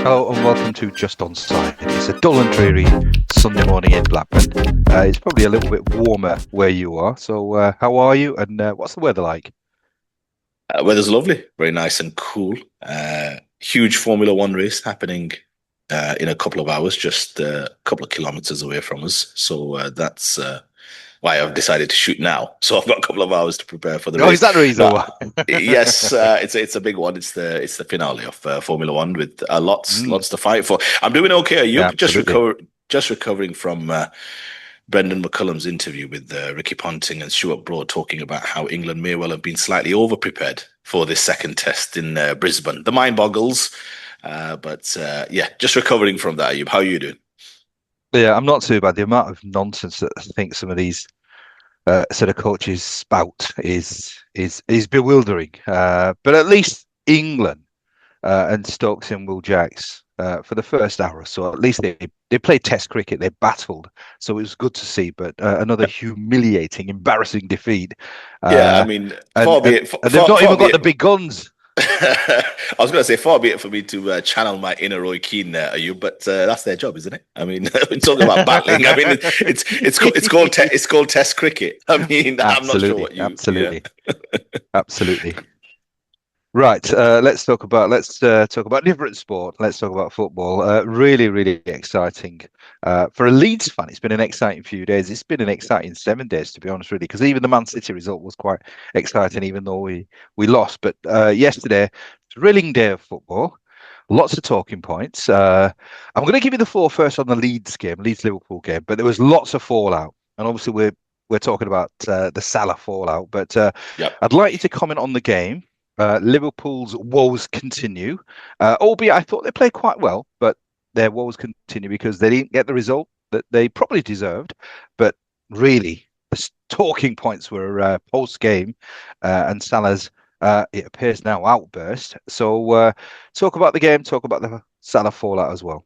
Hello and welcome to Just Onside. It's a dull and dreary Sunday morning in Blackburn. It's probably a little bit warmer where you are. So, how are you? And what's the weather like? Weather's lovely, very nice and cool. Huge Formula One race happening in a couple of hours, just a couple of kilometers away from us. So that's why I've decided to shoot now. So I've got a couple of hours to prepare for the Oh, is race. that the reason No, why? yes, it's a big one. It's the finale of Formula One with Mm, lots to fight for. I'm doing okay. Are you yeah, absolutely. just recovering from Brendan McCullum's interview with Ricky Ponting and Stuart Broad talking about how England may well have been slightly over-prepared for this second test in Brisbane. The mind boggles, but yeah, just recovering from that. Ayub, how are you doing? Yeah, I'm not too bad. The amount of nonsense that I think some of these sort of coaches spout is bewildering. But at least England and Stokes and Will Jacks for the first hour or so. At least they played Test cricket. They battled, so it was good to see. But another humiliating, embarrassing defeat, Yeah, I uh, mean, and and and they've not far even be got the it. big guns. I was going to say, far be it for me to channel my inner Roy Keane there, are you? But that's their job, isn't it? I mean, we're talking about battling. I mean, it's called Test cricket. I mean, I'm not sure Absolutely, what you. Yeah. absolutely, absolutely. Right, let's talk about different sport. Let's talk about football. Really exciting for a Leeds fan. It's been an exciting few days. It's been an exciting 7 days, to be honest, really, because even the Man City result was quite exciting, even though we lost. But yesterday, thrilling day of football. Lots of talking points. I'm going to give you the floor first on the Leeds game, Leeds Liverpool game. But there was lots of fallout, and obviously we're talking about the Salah fallout. But Yep. I'd like you to comment on the game. Liverpool's woes continue, albeit I thought they played quite well, but their woes continue because they didn't get the result that they probably deserved. But really, the talking points were post game and Salah's, it appears now, outburst. So talk about the game, talk about the Salah fallout as well.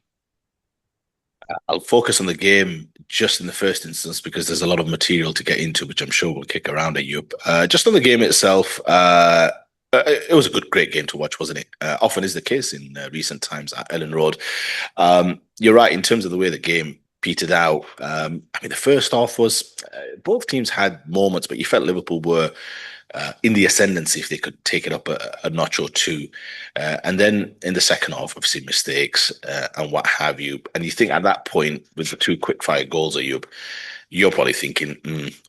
I'll focus on the game just in the first instance because there's a lot of material to get into, which I'm sure we'll kick around at you. Just on the game itself, it was a great game to watch, wasn't it? Often is the case in recent times at Ellen Road. You're right in terms of the way the game petered out. I mean, the first half was both teams had moments, but you felt Liverpool were in the ascendancy if they could take it up a notch or two. And then in the second half, obviously mistakes and what have you. And you think at that point, with the two quick fire goals, you're probably thinking,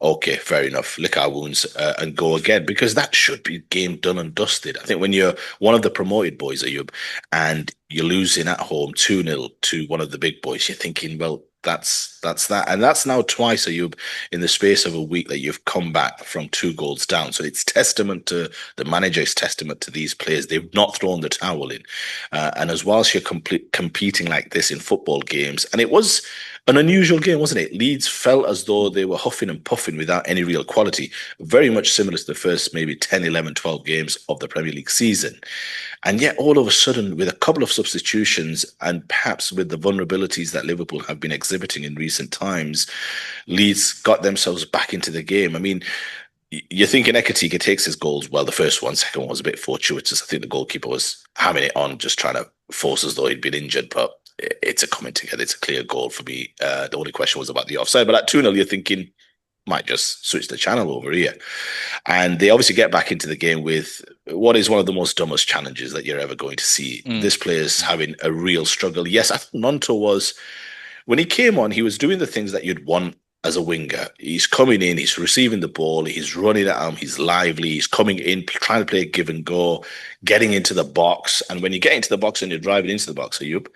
okay, fair enough, lick our wounds and go again, because that should be game done and dusted. I think when you're one of the promoted boys, Ayub, and you're losing at home 2-0 to one of the big boys, you're thinking, well, that's that. And that's now twice, Ayub, in the space of a week that you've come back from 2 goals down. So it's testament to the manager, it's testament to these players. They've not thrown the towel in. And as whilst you're competing like this in football games, and it was an unusual game, wasn't it? Leeds felt as though they were huffing and puffing without any real quality, very much similar to the first maybe 10, 11, 12 games of the Premier League season. And yet, all of a sudden, with a couple of substitutions and perhaps with the vulnerabilities that Liverpool have been exhibiting in recent times, Leeds got themselves back into the game. I mean, you're thinking Ekatike takes his goals. Well, the first one, second one was a bit fortuitous. I think the goalkeeper was having it on, just trying to force as though he'd been injured, but it's a coming together. It's a clear goal for me. The only question was about the offside. But at 2-0, you're thinking, might just switch the channel over here. And they obviously get back into the game with what is one of the most dumbest challenges that you're ever going to see. Mm, This player's mm. having a real struggle. Yes, I think Nonto was, when he came on, he was doing the things that you'd want as a winger. He's coming in, he's receiving the ball, he's running at him, he's lively, he's coming in, trying to play a give and go, getting into the box. And when you get into the box and you're driving into the box, Ayub,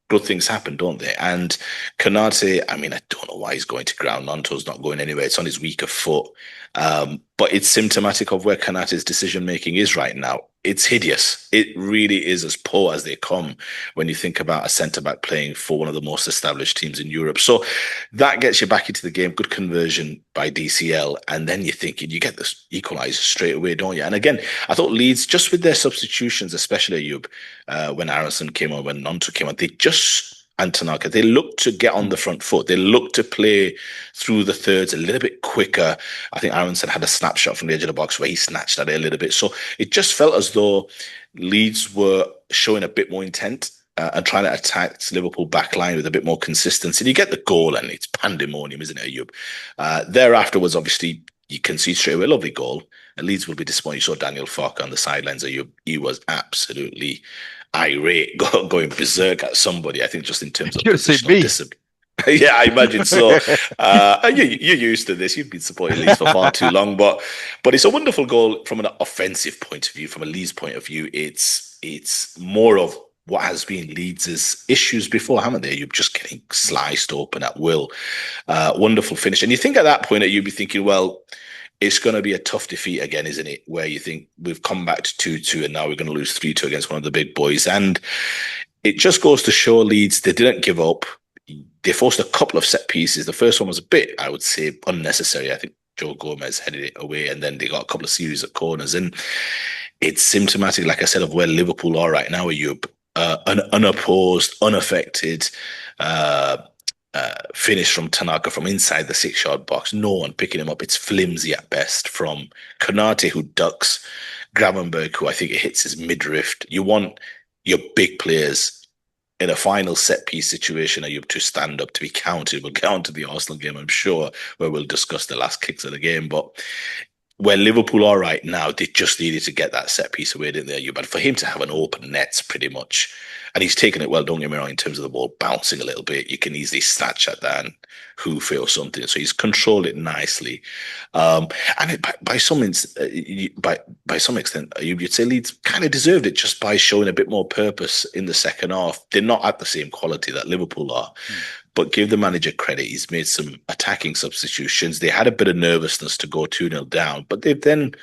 good things happen, don't they? And Konate, I mean, I don't know why he's going to ground. Nanto's not going anywhere. It's on his weaker foot. But it's symptomatic of where Konate's decision making is right now. It's hideous. It really is as poor as they come when you think about a centre back playing for one of the most established teams in Europe. So that gets you back into the game. Good conversion by DCL. And then you're thinking you get this equaliser straight away, don't you? And again, I thought Leeds, just with their substitutions, especially Ayub, when Aronson came on, when Nonto came on, they just and Tanaka, they look to get on the front foot. They look to play through the thirds a little bit quicker. I think Aronson had a snapshot from the edge of the box where he snatched at it a little bit. So it just felt as though Leeds were showing a bit more intent and trying to attack Liverpool back line with a bit more consistency. And you get the goal, and it's pandemonium, isn't it, Ayub? There afterwards, obviously, you can see straight away a lovely goal. And Leeds will be disappointed. You saw Daniel Farke on the sidelines. Ayub, he was absolutely irate, going berserk at somebody. I think just in terms of Should have seen positional me. discipline. Yeah, I imagine so. You're used to this. You've been supporting Leeds for far too long, but it's a wonderful goal from an offensive point of view. From a Leeds point of view, it's more of what has been Leeds' issues before, haven't they? You're just getting sliced open at will. Wonderful finish, and you think at that point that you'd be thinking, well, it's going to be a tough defeat again, isn't it? Where you think we've come back to 2-2 and now we're going to lose 3-2 against one of the big boys, and it just goes to show Leeds they didn't give up. They forced a couple of set pieces. The first one was a bit, I would say, unnecessary. I think Joe Gomez headed it away, and then they got a couple of series of corners. And it's symptomatic, like I said, of where Liverpool are right now. You unopposed, unaffected finish from Tanaka from inside the 6 yard box. No one picking him up. It's flimsy at best from Konate, who ducks, Gravenberg, who I think it hits his midriff. You want your big players in a final set piece situation, are you to stand up to be counted? We'll get on to the Arsenal game, I'm sure, where we'll discuss the last kicks of the game. But where Liverpool are right now, they just needed to get that set piece away, didn't they? But for him to have an open net, pretty much, and he's taken it well. Don't get me wrong. In terms of the ball bouncing a little bit, you can easily snatch at that and hoof it or something. So he's controlled it nicely. And by some extent, you'd say Leeds kind of deserved it just by showing a bit more purpose in the second half. They're not at the same quality that Liverpool are. But give the manager credit. He's made some attacking substitutions. They had a bit of nervousness to go 2-0 down, but they've then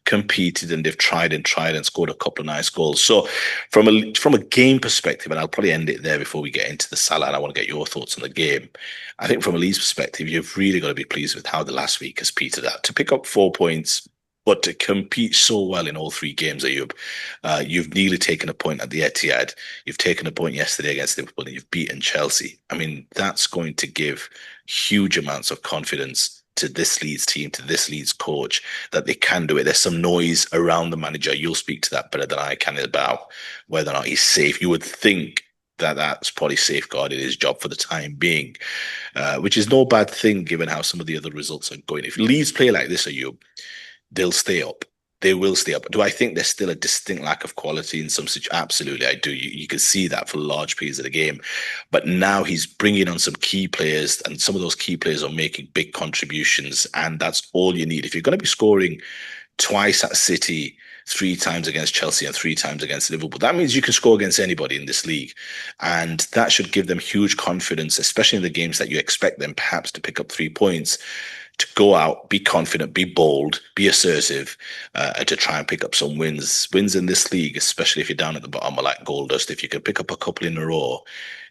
competed and they've tried and scored a couple of nice goals. So from a game perspective, and I'll probably end it there before we get into the Salah, and I want to get your thoughts on the game. I think from a Leeds perspective, you've really got to be pleased with how the last week has petered out. To pick up 4 points, but to compete so well in all three games, Ayub, you've nearly taken a point at the Etihad. You've taken a point yesterday against Liverpool, and you've beaten Chelsea. I mean, that's going to give huge amounts of confidence to this Leeds team, to this Leeds coach, that they can do it. There's some noise around the manager. You'll speak to that better than I can about whether or not he's safe. You would think that that's probably safeguarded his job for the time being, which is no bad thing given how some of the other results are going. If Leeds play like this, Ayub, they'll stay up. They will stay up. Do I think there's still a distinct lack of quality in some situations? Absolutely, I do. You can see that for large periods of the game. But now he's bringing on some key players, and some of those key players are making big contributions, and that's all you need. If you're going to be scoring twice at City, 3 times against Chelsea, and 3 times against Liverpool, that means you can score against anybody in this league. And that should give them huge confidence, especially in the games that you expect them perhaps to pick up 3 points, to go out, be confident, be bold, be assertive, and to try and pick up some wins. Wins in this league, especially if you're down at the bottom, are like gold dust. If you can pick up a couple in a row,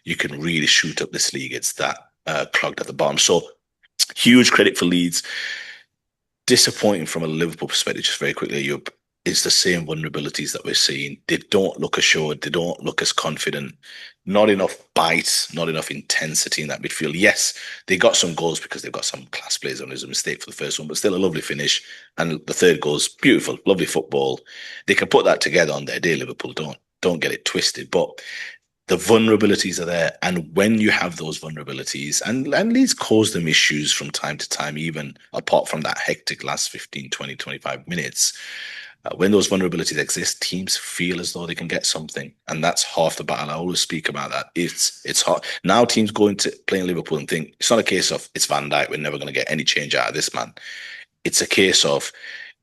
you can really shoot up this league. It's that clogged at the bottom. So huge credit for Leeds. Disappointing from a Liverpool perspective, just very quickly, it's the same vulnerabilities that we're seeing. They don't look assured. They don't look as confident. Not enough bite, not enough intensity in that midfield. Yes, they got some goals because they've got some class players on. There's a mistake for the first one, but still a lovely finish. And the third goal's beautiful, lovely football. They can put that together on their day. Liverpool don't get it twisted, but the vulnerabilities are there. And when you have those vulnerabilities, and Leeds cause them issues from time to time, even apart from that hectic last 15, 20, 25 minutes, when those vulnerabilities exist, teams feel as though they can get something, and that's half the battle. I always speak about that. It's hard now. Teams go into playing Liverpool and think it's not a case of it's Van Dijk. We're never going to get any change out of this man. It's a case of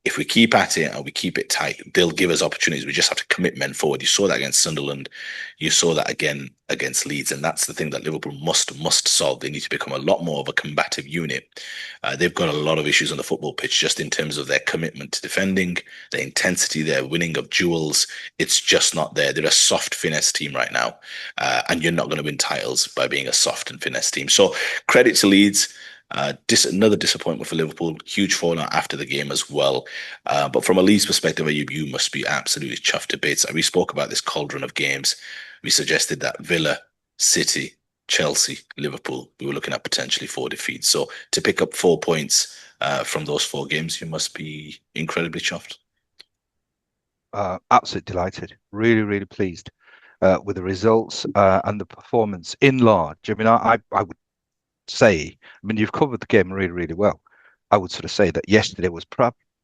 if we keep at it and we keep it tight, they'll give us opportunities. We just have to commit men forward. You saw that against Sunderland. You saw that again against Leeds. And that's the thing that Liverpool must solve. They need to become a lot more of a combative unit. They've got a lot of issues on the football pitch, just in terms of their commitment to defending, their intensity, their winning of duels. It's just not there. They're a soft finesse team right now. And you're not going to win titles by being a soft and finesse team. So credit to Leeds. Another disappointment for Liverpool. Huge fallout after the game as well. But from a Leeds perspective, you must be absolutely chuffed to bits. We spoke about this cauldron of games. We suggested that Villa, City, Chelsea, Liverpool, we were looking at potentially 4 defeats. So to pick up 4 points from those 4 games, you must be incredibly chuffed. Absolutely delighted. Really, really pleased. with the results and the performance in large. I mean, I would say, I mean, you've covered the game really, really well. I would sort of say that yesterday was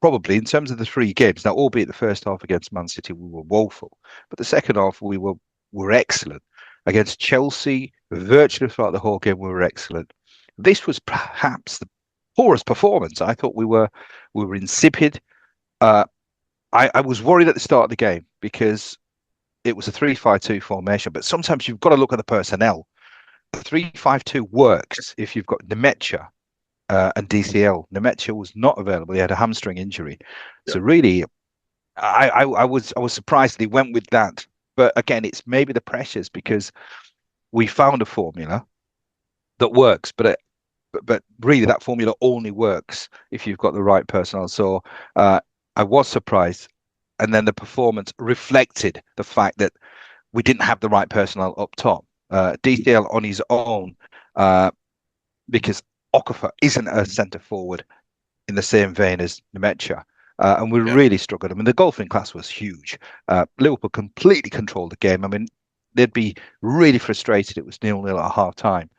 probably, in terms of the three games, now, albeit the first half against Man City, we were woeful, but the second half, we were excellent. Against Chelsea, virtually throughout the whole game, we were excellent. This was perhaps the poorest performance. I thought we were insipid. Uh, I was worried at the start of the game because it was a 3-5-2 formation, but sometimes you've got to look at the personnel. 3-5-2 works if you've got Nemecha and DCL. Nemecha was not available; he had a hamstring injury, Yeah. so really, I was surprised that he went with that. But again, it's maybe the pressures because we found a formula that works, but really that formula only works if you've got the right personnel. So I was surprised, and then the performance reflected the fact that we didn't have the right personnel up top. DCL on his own, because Okafor isn't a centre forward in the same vein as Nemecha. And we Yeah. really struggled. I mean, the golfing class was huge. Liverpool completely controlled the game. I mean, they'd be really frustrated. It was 0-0 at half time,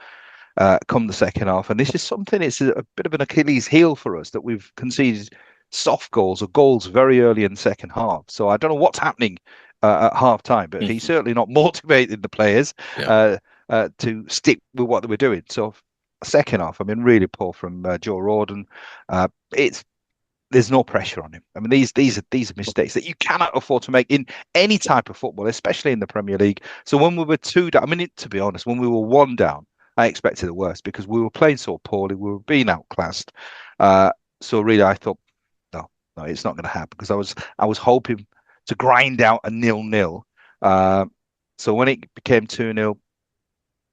come the second half. And this is something, it's a bit of an Achilles heel for us that we've conceded soft goals or goals very early in the second half. So I don't know what's happening at half time, but he's Mhm. certainly not motivating the players Yeah. to stick with what they were doing. So second half, I mean, really poor from Joe Rawdon. It's There's no pressure on him. I mean, these are mistakes that you cannot afford to make in any type of football, especially in the Premier League. So when we were two down, I mean, to be honest, when we were one down, I expected the worst because we were playing so poorly, we were being outclassed. Uh, so really, I thought, no, no, it's not going to happen because I was hoping to grind out a 0-0. Uh, so when it became 2-0,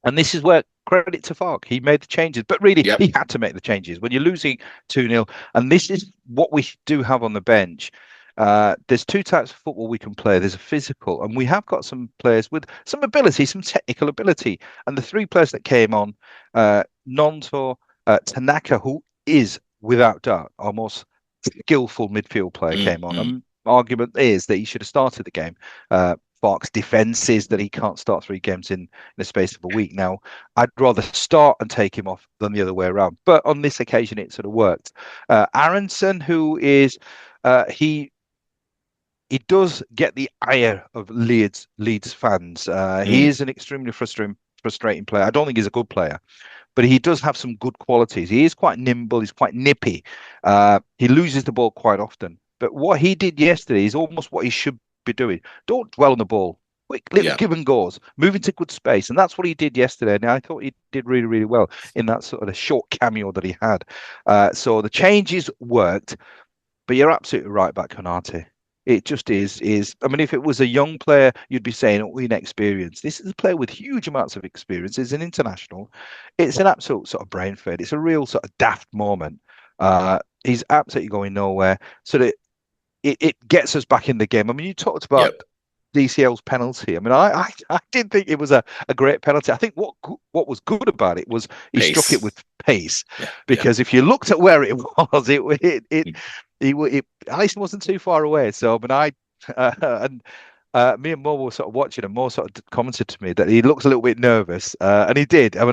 and this is where credit to Fark. He made the changes, but really Yep. he had to make the changes when you're losing 2-0. And this is what we do have on the bench. There's two types of football we can play. There's a physical, and we have got some players with some ability, some technical ability. And the three players that came on, Nonto, Tanaka, who is without doubt our most skillful midfield player, came on. Mm. And argument is that he should have started the game. Fark's defense is that he can't start three games in the space of a week. Now, I'd rather start and take him off than the other way around. But on this occasion, it sort of worked. Aronson, who is he does get the ire of Leeds fans. He Mm. is an extremely frustrating player. I don't think he's a good player, but he does have some good qualities. He is quite nimble. He's quite nippy. He loses the ball quite often. But what he did yesterday is almost what he should be doing. Don't dwell on the ball. Quick little Yeah. give and goes, move into good space, and that's what he did yesterday. And I thought he did really, really well in that sort of short cameo that he had. So the changes worked, but you're absolutely right about Konate. It just is. I mean, if it was a young player, you'd be saying, oh, inexperienced. This is a player with huge amounts of experience. It's an international. It's an absolute sort of brain fade. It's a real sort of daft moment. He's absolutely going nowhere. So that it gets us back in the game. I mean, you talked about Yep. DCL's penalty. I mean, I did think it was a great penalty. I think what was good about it was he struck it Pace. with pace, Yeah. Yeah. because if you looked at where it was, it Alisson wasn't too far away. So, but and me and Mo were sort of watching, and Mo sort of commented to me that he looks a little bit nervous, and he did. I mean,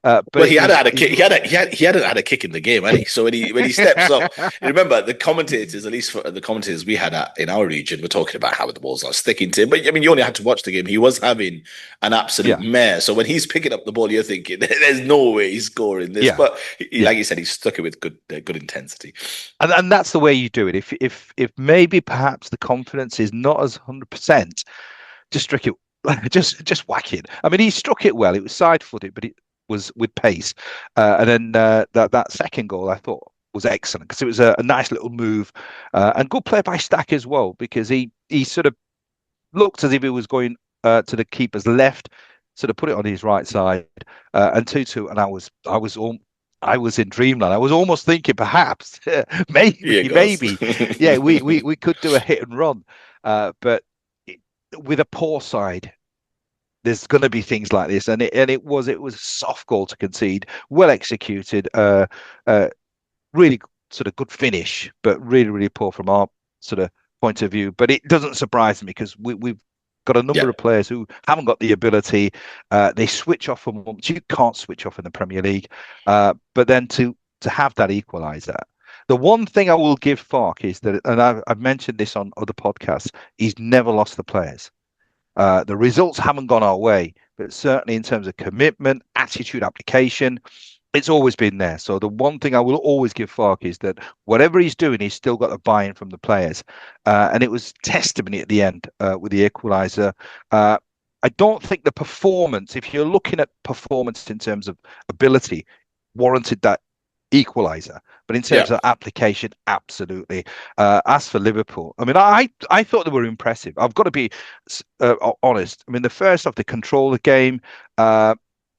but Well, it he hadn't was had a he kick. He hadn't had a kick in the game, had he? So when he steps up, remember the commentators, at least for the commentators we had in our region, were talking about how the ball's not sticking to him. But I mean, you only had to watch the game. He was having an absolute yeah, mare. So when he's picking up the ball, you're thinking, "There's no way he's scoring this." yeah, But yeah. like you said, he stuck it with good intensity. And that's the way you do it. If maybe perhaps the confidence is not as 100%, just struck it, just whack it. I mean, he struck it well. It was side footed, but it was with pace. And then that second goal I thought was excellent because it was a nice little move, and good play by Stack as well, because he sort of looked as if he was going to the keeper's left, sort of put it on his right side, and 2-2. And I was in dreamland. I was almost thinking perhaps Here it maybe goes. yeah, we could do a hit and run, but with a poor side, there's going to be things like this, and it was a soft goal to concede, well executed, uh, really sort of good finish, but really really poor from our sort of point of view. But it doesn't surprise me because we've got a number Yeah, of players who haven't got the ability. They switch off for months. You can't switch off in the Premier League. But then to have that equaliser. The one thing I will give Fark is that, and I've mentioned this on other podcasts, he's never lost the players. The results haven't gone our way, but certainly in terms of commitment, attitude, application, it's always been there. So the one thing I will always give Fark is that whatever he's doing, he's still got the buy-in from the players. And it was testimony at the end with the equaliser. I don't think the performance, if you're looking at performance in terms of ability, warranted that equaliser. But in yeah. terms of application, absolutely. As for Liverpool, I mean, I thought they were impressive. I've got to be honest. I mean, the first off, they control the game.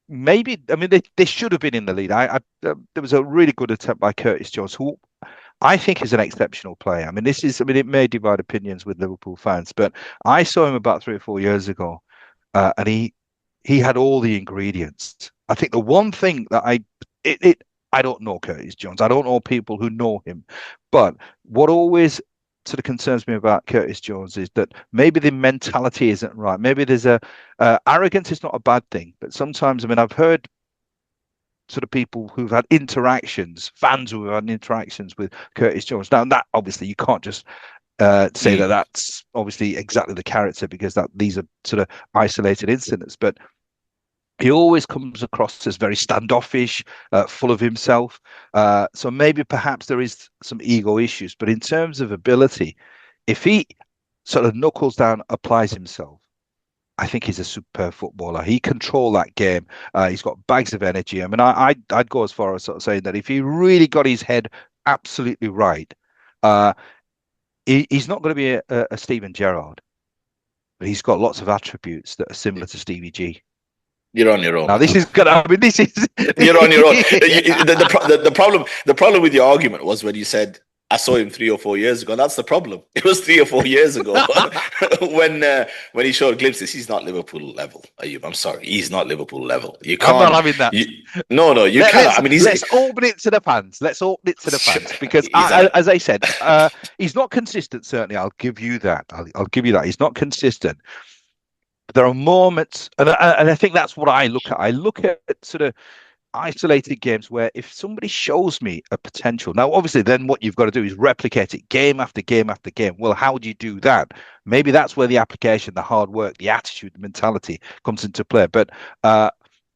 Maybe, I mean, they should have been in the lead. There was a really good attempt by Curtis Jones, who I think is an exceptional player. I mean, I mean, it may divide opinions with Liverpool fans, but I saw him about 3 or 4 years ago, and he had all the ingredients. I think the one thing that I don't know Curtis Jones. I don't know people who know him, but what always sort of concerns me about Curtis Jones is that maybe the mentality isn't right. Maybe there's a arrogance is not a bad thing, but sometimes, I mean, I've heard sort of people who've had interactions, fans who have had interactions with Curtis Jones. Now, that obviously you can't just say that Mm. that's obviously exactly the character because that these are sort of isolated incidents, but he always comes across as very standoffish, full of himself. So maybe perhaps there is some ego issues, but in terms of ability, if he sort of knuckles down, applies himself, I think he's a superb footballer. He controlled that game. He's got bags of energy. I mean, I'd go as far as sort of saying that if he really got his head absolutely right, uh, he's not going to be a Steven Gerrard, but he's got lots of attributes that are similar to Stevie G. You're on your own Now with this that. is good. I mean, this is You're on your own. The problem with your argument was when you said I saw him 3 or 4 years ago. That's the problem. It was 3 or 4 years ago when he showed glimpses. He's not Liverpool level. Ayub, I'm sorry, he's not Liverpool level. You I'm not can't. having that. You, no, you cannot. Let's I mean, he's let's open it to the fans. Let's open it to the fans because, he's at as I said, he's not consistent. Certainly, I'll give you that. I'll give you that. He's not consistent. But there are moments, and I think that's what I look at. I look at sort of isolated games where if somebody shows me a potential, now obviously, then what you've got to do is replicate it game after game after game. Well, how do you do that? Maybe that's where the application, the hard work, the attitude, the mentality comes into play. But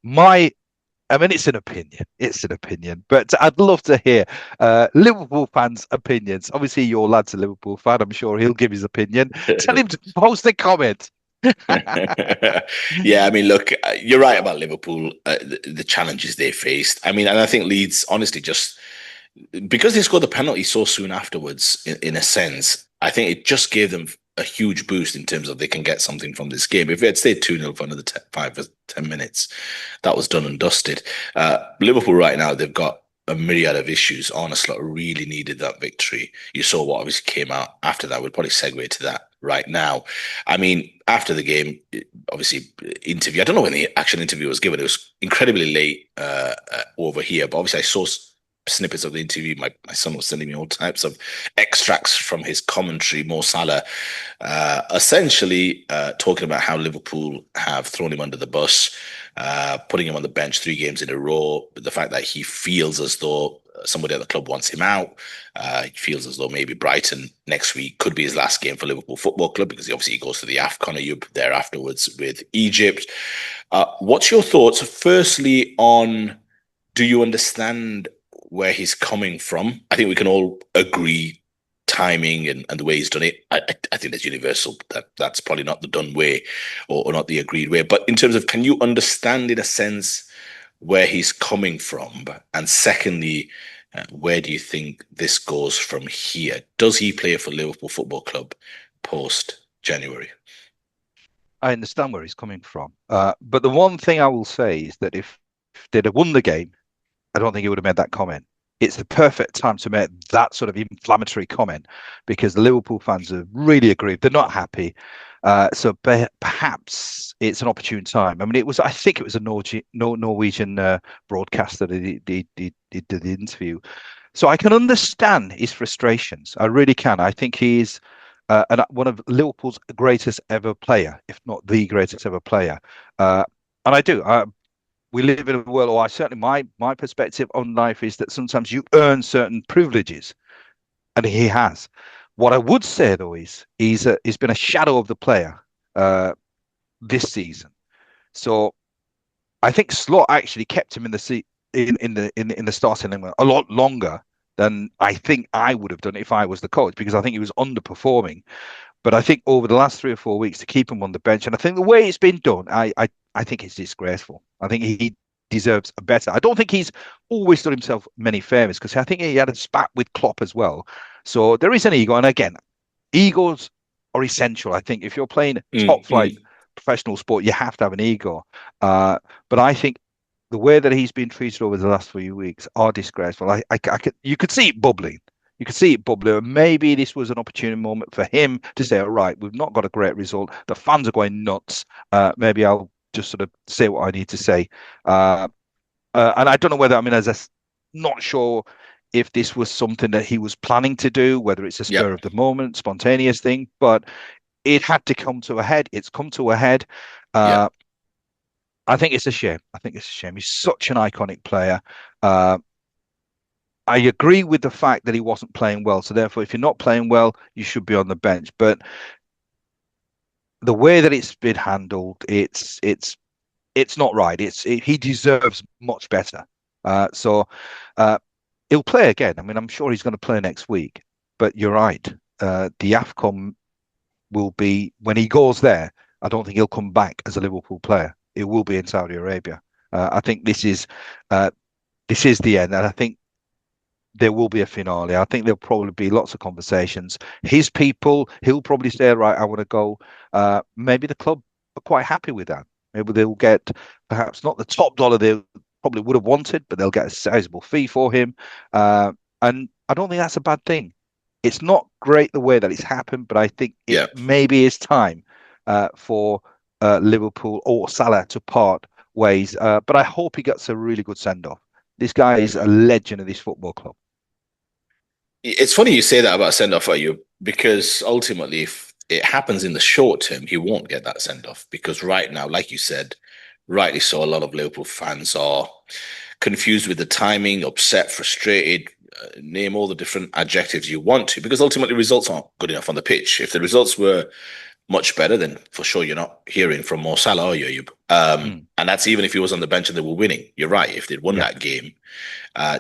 my I mean, it's an opinion. It's an opinion, but I'd love to hear Liverpool fans' opinions. Obviously, your lad's a Liverpool fan. I'm sure he'll give his opinion. Tell him to post a comment. Yeah, I mean, look, you're right about Liverpool, the challenges they faced. I mean, and I think Leeds, honestly, just because they scored the penalty so soon afterwards, in a sense, I think it just gave them a huge boost in terms of they can get something from this game. If it had stayed 2-0 for another 5 or 10 minutes, that was done and dusted. Liverpool right now, they've got a myriad of issues. Arne Slot really needed that victory. You saw what obviously came out after that. We'll probably segue to that right now. I mean, after the game, obviously, interview. I don't know when the actual interview was given. It was incredibly late over here, but obviously I saw snippets of the interview. My son was sending me all types of extracts from his commentary, Mo Salah, essentially talking about how Liverpool have thrown him under the bus, putting him on the bench 3 games in a row, the fact that he feels as though somebody at the club wants him out. He feels as though maybe Brighton next week could be his last game for Liverpool Football Club because he obviously goes to the AFCON there afterwards with Egypt. What's your thoughts, firstly, on do you understand where he's coming from? I think we can all agree timing and the way he's done it. I think that's universal. That's probably not the done way or not the agreed way. But in terms of, can you understand in a sense where he's coming from? And secondly, where do you think this goes from here? Does he play for Liverpool Football Club post January? I understand where he's coming from. But the one thing I will say is that if they'd have won the game, I don't think he would have made that comment. It's the perfect time to make that sort of inflammatory comment because the Liverpool fans have really aggrieved. They're not happy. So perhaps it's an opportune time. I mean, I think it was a Norwegian broadcaster that did the interview. So I can understand his frustrations. I really can. I think he's and one of Liverpool's greatest ever player, if not the greatest ever player. Uh, and I do. We live in a world, or I certainly my perspective on life is that sometimes you earn certain privileges, and he has. What I would say though is he's been a shadow of the player uh, this season. So I think Slot actually kept him in the seat in the starting lineup a lot longer than I think I would have done if I was the coach, because I think he was underperforming. But I think over the last 3 or 4 weeks to keep him on the bench, and I think the way it's been done, I think it's disgraceful. I think he deserves a better. I don't think he's always done himself many favors, because I think he had a spat with Klopp as well. So there is an ego, and again, egos are essential. I think if you're playing top flight Mm. professional sport, you have to have an ego. But I think the way that he's been treated over the last few weeks are disgraceful. You could see it bubbling. You could see it bubbling. And maybe this was an opportune moment for him to say, all right, we've not got a great result. The fans are going nuts. Maybe I'll just sort of say what I need to say. Uh, and I don't know whether, I mean, not sure if this was something that he was planning to do, whether it's a spur Yep. of the moment, spontaneous thing, but it had to come to a head. It's come to a head. Yep. Uh, I think it's a shame. I think it's a shame. He's such an iconic player. Uh, I agree with the fact that he wasn't playing well. So therefore, if you're not playing well, you should be on the bench. But the way that it's been handled, it's not right. He deserves much better. So uh, he'll play again. I mean, I'm sure he's going to play next week. But you're right. The AFCON will be when he goes there. I don't think he'll come back as a Liverpool player. It will be in Saudi Arabia. I think this is the end, and I think there will be a finale. I think there'll probably be lots of conversations. His people, he'll probably say, right, I want to go. Maybe the club are quite happy with that. Maybe they'll get perhaps not the top dollar they probably would have wanted, but they'll get a sizable fee for him. And I don't think that's a bad thing. It's not great the way that it's happened, but I think it Yep. maybe is time for Liverpool or Salah to part ways. But I hope he gets a really good send off. This guy is a legend of this football club. It's funny you say that about send off, are you? Because ultimately, if it happens in the short term, he won't get that send off. Because right now, like you said, rightly so, a lot of Liverpool fans are confused with the timing, upset, frustrated. Name all the different adjectives you want to, because ultimately results aren't good enough on the pitch. If the results were much better, then for sure you're not hearing from Mo Salah, are you? Mm, And that's even if he was on the bench and they were winning. You're right. If they'd won yeah. that game,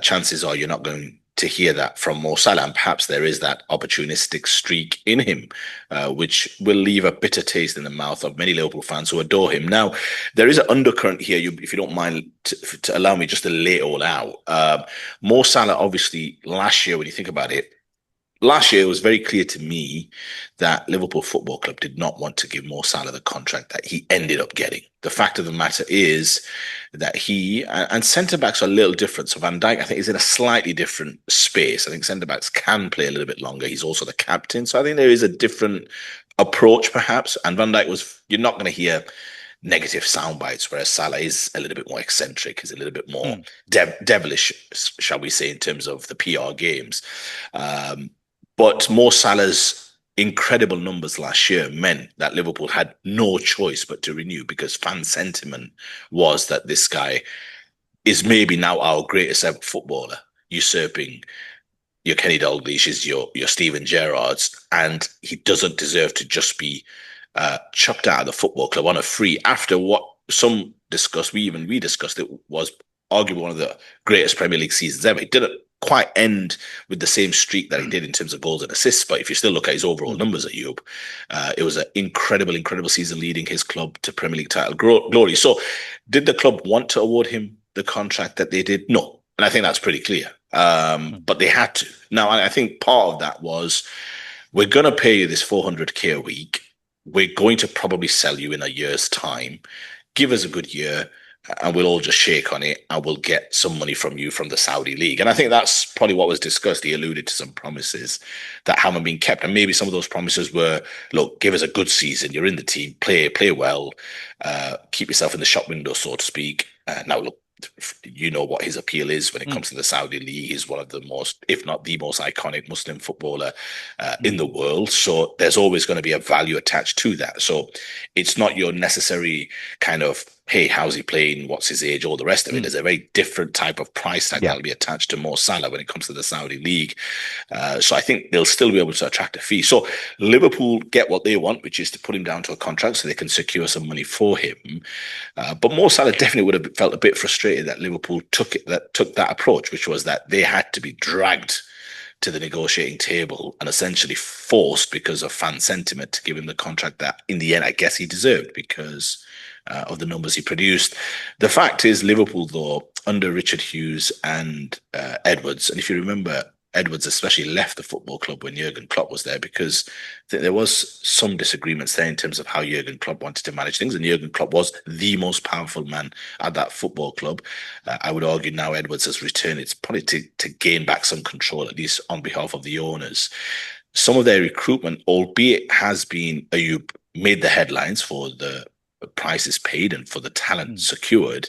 chances are you're not going to hear that from Mo Salah. And perhaps there is that opportunistic streak in him, which will leave a bitter taste in the mouth of many Liverpool fans who adore him. Now, there is an undercurrent here, if you don't mind to allow me just to lay it all out. Mo Salah, obviously, last year, when you think about it, last year it was very clear to me that Liverpool Football Club did not want to give Mo Salah the contract that he ended up getting. The fact of the matter is that he and centre backs are a little different. So Van Dijk, I think, is in a slightly different space. I think centre backs can play a little bit longer. He's also the captain, so I think there is a different approach, perhaps. And Van Dijk was. You're not going to hear negative sound bites, whereas Salah is a little bit more eccentric, is a little bit more Mm, devilish, shall we say, in terms of the PR games. Um, but Mo Salah's incredible numbers last year meant that Liverpool had no choice but to renew, because fan sentiment was that this guy is maybe now our greatest ever footballer, usurping your Kenny Dalglish's, your Steven Gerrard's, and he doesn't deserve to just be chucked out of the football club on a free after what some discussed. We discussed it was arguably one of the greatest Premier League seasons ever. It didn't quite end with the same streak that he did in terms of goals and assists, but if you still look at his overall mm, numbers at Europe, it was an incredible season, leading his club to Premier League title glory. So, did the club want to award him the contract that they did? No, and I think that's pretty clear. mm, But they had to. Now, I think part of that was, we're going to pay you this 400K a week. We're going to probably sell you in a year's time. Give us a good year, and we'll all just shake on it, and we'll get some money from you from the Saudi League. And I think that's probably what was discussed. He alluded to some promises that haven't been kept. And maybe some of those promises were, look, give us a good season. You're in the team, play well, keep yourself in the shop window, so to speak. Now, look, you know what his appeal is when it Mm, comes to the Saudi league. He's one of the most, if not the most iconic Muslim footballer in mm, the world. So there's always going to be a value attached to that. So it's not your necessary kind of, hey, how's he playing? What's his age? All the rest of it. mm. There's a very different type of price tag Yeah. that'll be attached to Mo Salah when it comes to the Saudi league. So I think they'll still be able to attract a fee. So Liverpool get what they want, which is to put him down to a contract so they can secure some money for him. But Mo Salah definitely would have felt a bit frustrated that Liverpool took that approach, which was that they had to be dragged to the negotiating table and essentially forced because of fan sentiment to give him the contract that in the end I guess he deserved because of the numbers he produced. The fact is, Liverpool though under Richard Hughes and Edwards, and if you remember, Edwards especially left the football club when Jurgen Klopp was there because there was some disagreements there in terms of how Jurgen Klopp wanted to manage things, and Jurgen Klopp was the most powerful man at that football club. I would argue now Edwards has returned. It's probably to gain back some control, at least on behalf of the owners. Some of their recruitment, albeit has been made the headlines for the prices paid and for the talent Mm, secured,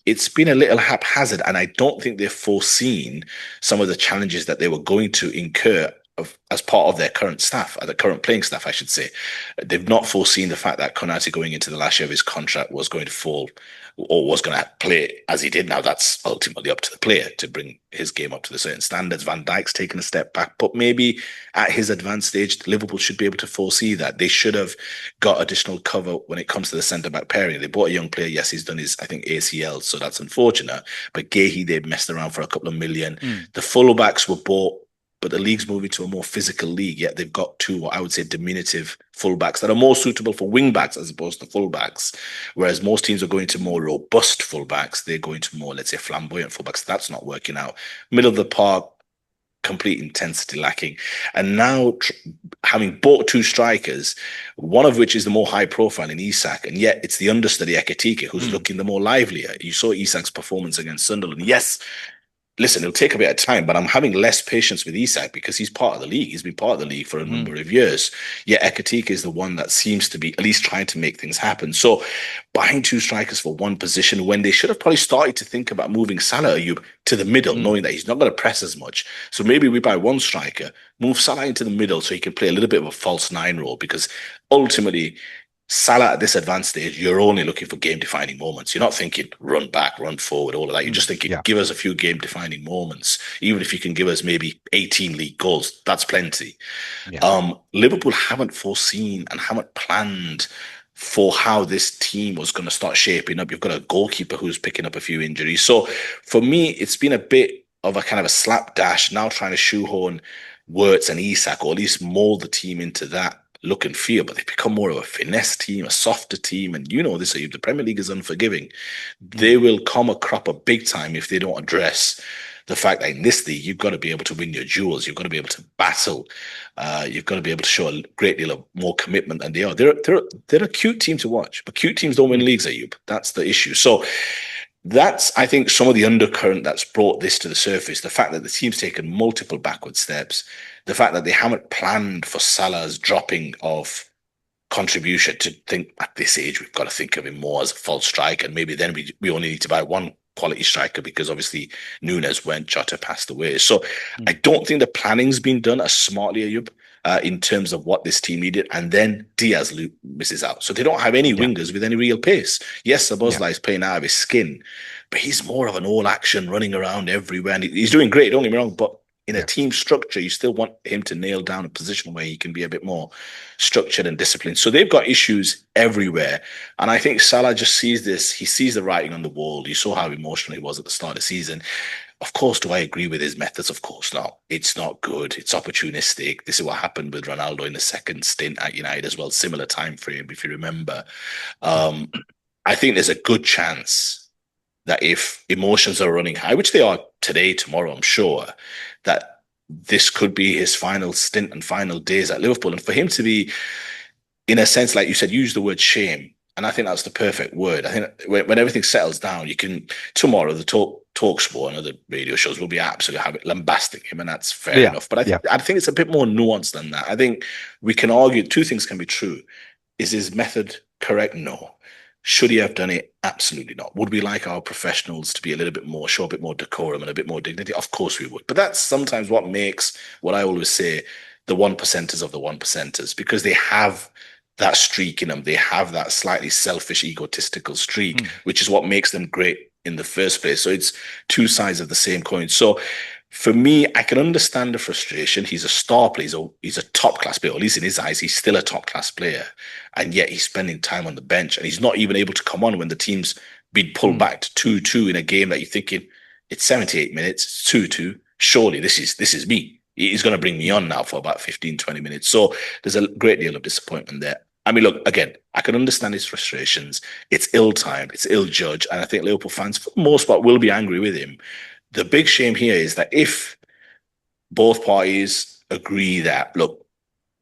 it's been a little haphazard, and I don't think they've foreseen some of the challenges that they were going to incur as part of their current staff, the current playing staff, I should say. They've not foreseen the fact that Konate going into the last year of his contract was going to fall or was going to play as he did. Now that's ultimately up to the player to bring his game up to the certain standards. Van Dijk's taken a step back, but maybe at his advanced stage, Liverpool should be able to foresee that. They should have got additional cover when it comes to the centre back pairing. They bought a young player. Yes, he's done his, I think, ACL, so that's unfortunate. But Gahey, they messed around for a couple of million. mm, The fullbacks were bought, but the league's moving to a more physical league. Yet they've got two, what I would say, diminutive fullbacks that are more suitable for wing backs as opposed to fullbacks. Whereas most teams are going to more robust fullbacks. They're going to more, let's say, flamboyant fullbacks. That's not working out. Middle of the park, complete intensity lacking. And now, having bought two strikers, one of which is the more high profile in Isak, and yet it's the understudy Ekitike who's mm, looking the more livelier. You saw Isak's performance against Sunderland. Yes, listen, it'll take a bit of time, but I'm having less patience with Isak because he's part of the league. He's been part of the league for a mm, number of years. Yet Ekitike is the one that seems to be at least trying to make things happen. So buying two strikers for one position when they should have probably started to think about moving Salah Ayoub to the middle, mm. knowing that he's not going to press as much. So maybe we buy one striker, move Salah into the middle so he can play a little bit of a false nine role because ultimately Salah at this advanced stage, you're only looking for game defining moments. You're not thinking run back, run forward, all of that. You're just thinking, Yeah. give us a few game defining moments. Even if you can give us maybe 18 league goals, that's plenty. Yeah. Liverpool haven't foreseen and haven't planned for how this team was going to start shaping up. You've got a goalkeeper who's picking up a few injuries. So for me, it's been a bit of a kind of a slapdash now trying to shoehorn Wirtz and Isak, or at least mold the team into that look and feel, but they've become more of a finesse team, a softer team. And you know this, the Premier League is unforgiving. Mm, They will come a cropper big time if they don't address the fact that in this league, you've got to be able to win your duels. You've got to be able to battle. You've got to be able to show a great deal of more commitment than they are. They're a cute team to watch, but cute teams don't win mm, leagues, Ayub. That's the issue. So that's, I think, some of the undercurrent that's brought this to the surface. The fact that the team's taken multiple backward steps, the fact that they haven't planned for Salah's dropping of contribution to think at this age we've got to think of him more as a false striker, and maybe then we only need to buy one quality striker because obviously Nunes went, Jota passed away. So I mm. don't think the planning's been done as smartly, Ayub, in terms of what this team needed. And then Diaz misses out. So they don't have any Yeah. wingers with any real pace. Yes, Yeah. Szoboszlai is playing out of his skin, but he's more of an all action running around everywhere. And he's doing great, don't get me wrong, but in a Yeah. team structure, you still want him to nail down a position where he can be a bit more structured and disciplined. So they've got issues everywhere. And I think Salah just sees this. He sees the writing on the wall. You saw how emotional he was at the start of the season. Of course, do I agree with his methods? Of course not. It's not good. It's opportunistic. This is what happened with Ronaldo in the second stint at United as well. Similar time frame, if you remember. Mm, Um, I think there's a good chance that if emotions are running high, which they are today, tomorrow, I'm sure, that this could be his final stint and final days at Liverpool. And for him to be, in a sense, like you said, use the word shame. And I think that's the perfect word. I think when everything settles down, you can tomorrow the talk sport and other radio shows will be absolutely have it lambasting him, and that's fair Yeah. enough. But Yeah. I think it's a bit more nuanced than that. I think we can argue two things can be true. Is his method correct? No. Should he have done it? Absolutely not. Would we like our professionals to be a little bit more, show a bit more decorum and a bit more dignity? Of course we would. But that's sometimes what makes what I always say the one percenters of the one percenters, because they have that streak in them. They have that slightly selfish, egotistical streak, Mm. which is what makes them great in the first place. So it's two sides of the same coin. So for me, I can understand the frustration. He's a star player. He's a top class player. At least in his eyes, he's still a top class player. And yet he's spending time on the bench and he's not even able to come on when the team's been pulled Mm. back to 2-2 in a game that you're thinking, it's 78 minutes, it's 2-2. Surely this is me. He's going to bring me Mm. on now for about 15, 20 minutes. So there's a great deal of disappointment there. I mean, look, again, I can understand his frustrations. It's ill-timed, it's ill-judged, and I think Liverpool fans, for the most part, will be angry with him. The big shame here is that if both parties agree that, look,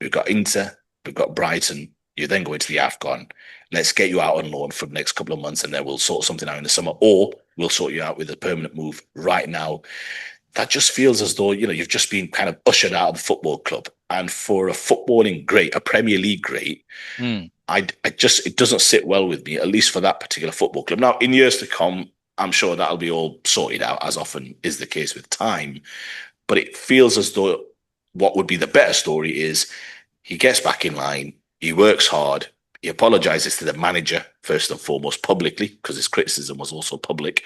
we've got Inter, we've got Brighton, you then go into the AFCON, let's get you out on loan for the next couple of months and then we'll sort something out in the summer, or we'll sort you out with a permanent move right now. That just feels as though, you've just been kind of ushered out of the football club. And for a footballing great, a Premier League great, Mm. I just, it doesn't sit well with me, at least for that particular football club. Now, in years to come, I'm sure that'll be all sorted out, as often is the case with time. But it feels as though what would be the better story is he gets back in line, he works hard, he apologizes to the manager first and foremost publicly, because his criticism was also public.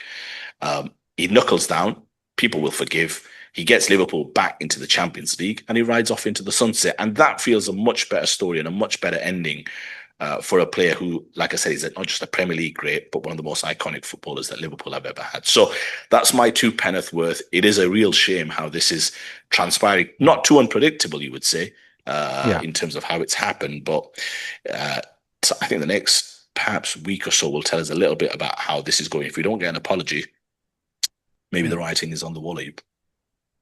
He knuckles down, people will forgive. He gets Liverpool back into the Champions League and he rides off into the sunset. And that feels a much better story and a much better ending for a player who, like I said, is not just a Premier League great, but one of the most iconic footballers that Liverpool have ever had. So that's my two penneth worth. It is a real shame how this is transpiring. Not too unpredictable, you would say, Yeah. in terms of how it's happened. But I think the next perhaps week or so will tell us a little bit about how this is going. If we don't get an apology, maybe the Mm. writing is on the wall.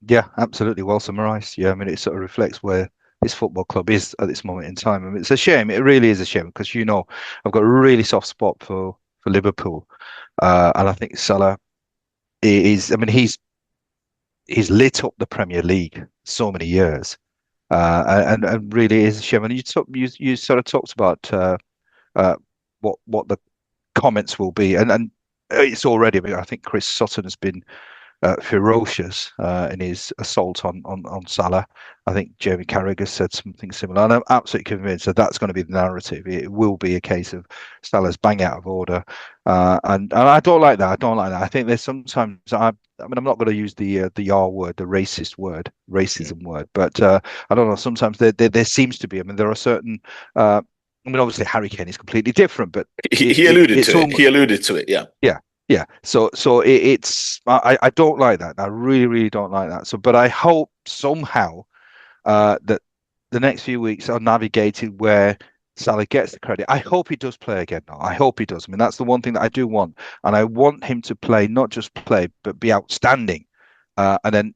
Yeah, absolutely. Well summarized. Yeah, I mean, it sort of reflects where this football club is at this moment in time. I mean, it's a shame. It really is a shame because I've got a really soft spot for Liverpool, and I think Salah is. I mean, he's lit up the Premier League so many years, and really is a shame. And you sort of talked about uh, what the comments will be, and it's already. I mean, I think Chris Sutton has been ferocious in his assault on Salah. I think Jamie Carragher said something similar, and I'm absolutely convinced that that's going to be the narrative. It will be a case of Salah's bang out of order, and I don't like that. I don't like that. I think there's sometimes I mean, I'm not going to use the R word, the racist word, Yeah. racism word, but I don't know. Sometimes there seems to be. I mean, there are certain. I mean, obviously Harry Kane is completely different, but He alluded it's to it. almost He alluded to it. Yeah. yeah, yeah. So it's I don't like that. I really, really don't like that. So, but I hope somehow that the next few weeks are navigated where Salah gets the credit. I hope he does play again now. I hope he does. I mean, that's the one thing that I do want, and I want him to play, not just play, but be outstanding. And then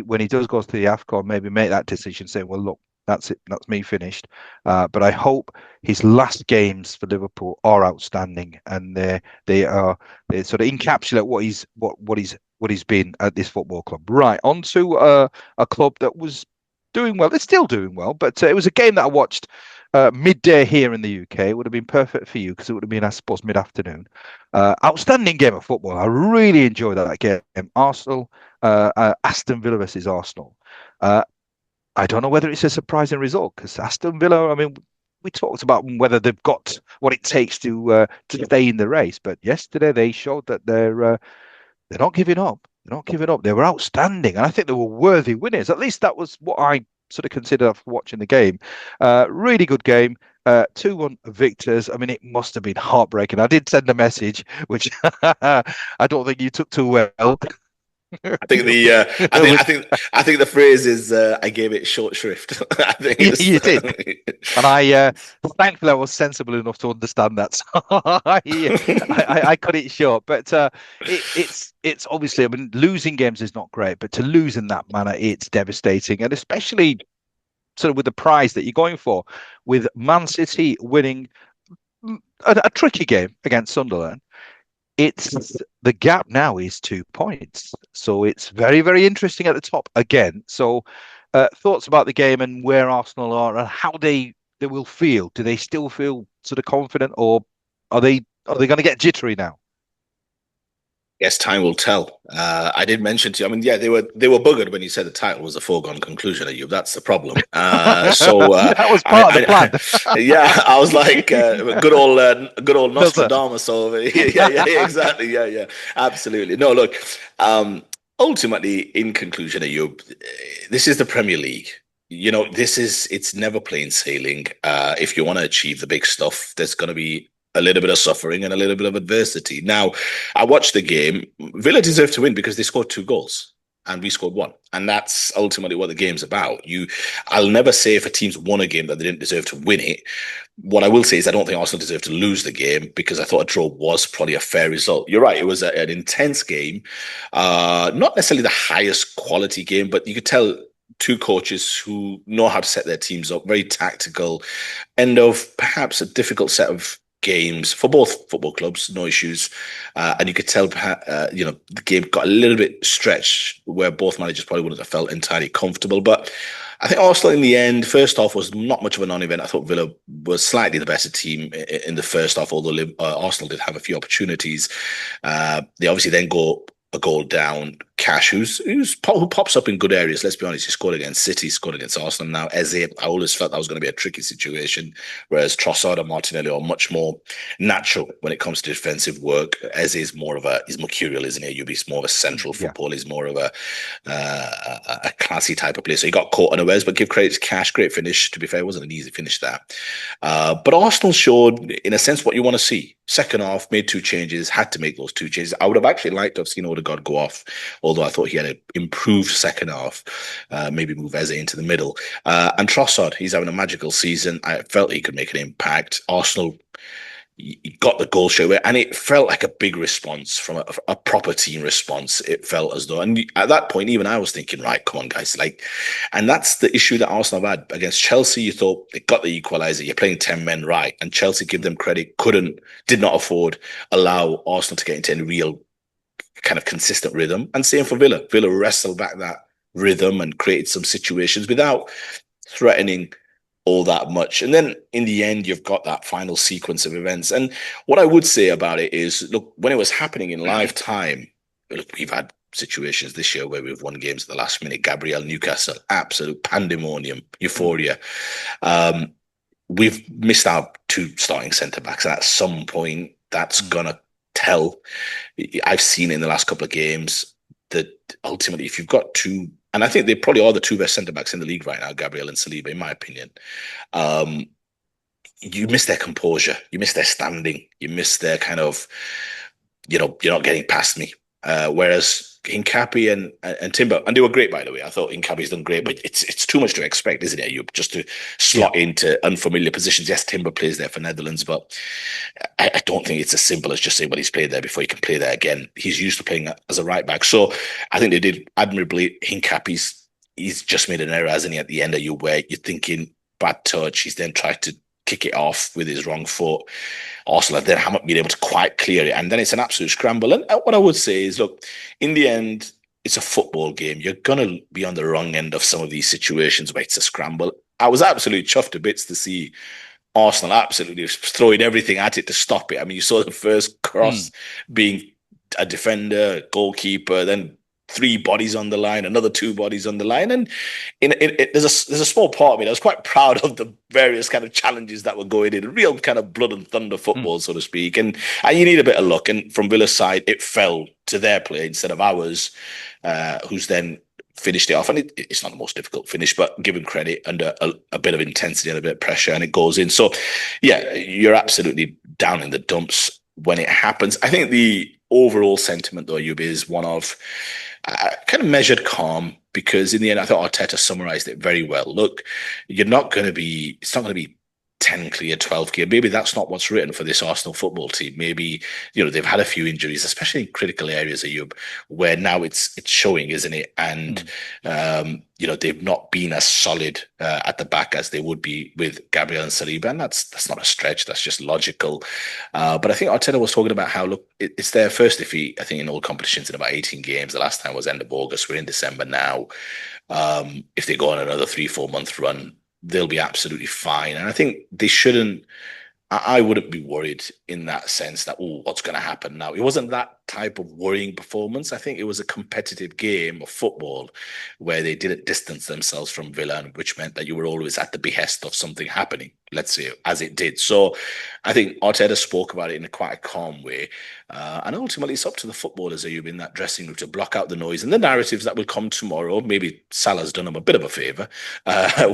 when he does go to the AFCON, maybe make that decision, say, well, look, that's it, that's me finished. But I hope his last games for Liverpool are outstanding, and they sort of encapsulate what he's been at this football club. Right, on to a club that was doing well. They're still doing well, but it was a game that I watched midday here in the UK. It would have been perfect for you because it would have been, I suppose, mid-afternoon. Outstanding game of football. I really enjoyed that game. Aston Villa versus Arsenal. Uh, I don't know whether it's a surprising result because Aston Villa, I mean, we talked about whether they've got what it takes to stay in the race, but yesterday they showed that they're not giving up. They're not giving up. They were outstanding, and I think they were worthy winners. At least that was what I sort of considered after watching the game. Really good game. 2-1 victors. I mean, it must have been heartbreaking. I did send a message, which I don't think you took too well. I think the I think I With, think I think the phrase is I gave it short shrift. I think it's you did. And thankfully, I was sensible enough to understand that. So I cut it short. But it's obviously, I mean, losing games is not great, but to lose in that manner, it's devastating. And especially sort of with the prize that you're going for, with Man City winning a tricky game against Sunderland. It's the gap now is 2 points. So it's very, very interesting at the top again. So thoughts about the game and where Arsenal are and how they will feel. Do they still feel sort of confident, or are they Are they going to get jittery now? Yes, time will tell. I did mention to you. I mean, yeah, they were buggered when you said the title was a foregone conclusion. Ayub, that's the problem. That was part of the plan. Yeah, I was like, good old Buzzer. Nostradamus over. Yeah, yeah, exactly. Yeah, yeah, absolutely. No, look. Um, Ultimately, in conclusion, Ayub, this is the Premier League. It's never plain sailing. If you want to achieve the big stuff, there's going to be a little bit of suffering and a little bit of adversity. Now, I watched the game. Villa deserved to win because they scored 2 goals and we scored one. And that's ultimately what the game's about. I'll never say if a team's won a game that they didn't deserve to win it. What I will say is I don't think Arsenal deserved to lose the game because I thought a draw was probably a fair result. You're right. It was an intense game. Not necessarily the highest quality game, but you could tell two coaches who know how to set their teams up, very tactical, end of perhaps a difficult set of games for both football clubs, no issues. And you could tell, the game got a little bit stretched where both managers probably wouldn't have felt entirely comfortable. But I think Arsenal in the end, first half was not much of a non-event. I thought Villa was slightly the better team in the first half, although Arsenal did have a few opportunities. They obviously then go a goal down. Cash, who pops up in good areas. Let's be honest, he scored against City, scored against Arsenal. Now, Eze, I always felt that was going to be a tricky situation, whereas Trossard and Martinelli are much more natural when it comes to defensive work. Eze is he's mercurial, isn't he? He's more of a central Yeah. football. He's more of a classy type of player. So he got caught unawares, but give credit to Cash. Great finish. To be fair, it wasn't an easy finish that. But Arsenal showed, in a sense, what you want to see. Second half, made 2 changes, had to make those 2 changes. I would have actually liked to have seen Odegaard go off, although I thought he had an improved second half, maybe move Eze into the middle. And Trossard, he's having a magical season. I felt he could make an impact. Arsenal got the goal straight away, and it felt like a big response from a proper team response. It felt as though, and at that point, even I was thinking, right, come on, guys, and that's the issue that Arsenal have had against Chelsea. You thought they got the equaliser, you're playing 10 men, right, and Chelsea, give them credit, did not afford allow Arsenal to get into any real kind of consistent rhythm. And same for Villa. Villa wrestled back that rhythm and created some situations without threatening all that much. And then in the end, you've got that final sequence of events. And what I would say about it is, look, when it was happening in live time, look, we've had situations this year where we've won games at the last minute. Gabriel, Newcastle, absolute pandemonium, euphoria. We've missed out 2 starting centre backs, and at some point, that's gonna tell. I've seen in the last couple of games that ultimately, if you've got 2, and I think they probably are the 2 best centre backs in the league right now, Gabriel and Saliba, in my opinion. You miss their composure, you miss their standing, you miss their kind of, you're not getting past me. Whereas Hincapi and Timber, and they were great, by the way. I thought Hincapi's done great, but it's too much to expect, isn't it? You just to slot into unfamiliar positions. Yes, Timber plays there for Netherlands, but I don't think it's as simple as just saying, well, he's played there before, he can play there again. He's used to playing as a right back. So I think they did admirably. He's just made an error, hasn't he, at the end of you, where you're thinking bad touch. He's then tried to kick it off with his wrong foot. Arsenal then haven't been able to quite clear it. And then it's an absolute scramble. And what I would say is, look, in the end, it's a football game. You're going to be on the wrong end of some of these situations where it's a scramble. I was absolutely chuffed to bits to see Arsenal absolutely throwing everything at it to stop it. I mean, you saw the first cross being a defender, goalkeeper, then 3 bodies on the line, another 2 bodies on the line, and there's a small part of me that was quite proud of the various kind of challenges that were going in, real kind of blood and thunder football, so to speak. And you need a bit of luck. And from Villa's side, it fell to their play instead of ours, who's then finished it off. And it's not the most difficult finish, but given credit under a bit of intensity and a bit of pressure, and it goes in. So, yeah, you're absolutely down in the dumps when it happens. I think the overall sentiment, though, Ayub, is one of kind of measured calm, because in the end, I thought Arteta summarized it very well. Look, it's not going to be 10 clear, 12 clear. Maybe that's not what's written for this Arsenal football team. Maybe, they've had a few injuries, especially in critical areas, Ayub, where now it's showing, isn't it? And, they've not been as solid at the back as they would be with Gabriel and Saliba. And that's not a stretch. That's just logical. But I think Arteta was talking about how, look, it's their first defeat, I think, in all competitions in about 18 games. The last time was end of August. We're in December now. If they go on another 3-4 month run, they'll be absolutely fine. And I think they shouldn't I wouldn't be worried in that sense that, oh, what's going to happen now? It wasn't that type of worrying performance. I think it was a competitive game of football where they didn't distance themselves from Villa, which meant that you were always at the behest of something happening, let's say, as it did. So I think Arteta spoke about it in a quite a calm way. And ultimately, it's up to the footballers, Ayub, in that dressing room to block out the noise and the narratives that will come tomorrow. Maybe Salah's done them a bit of a favour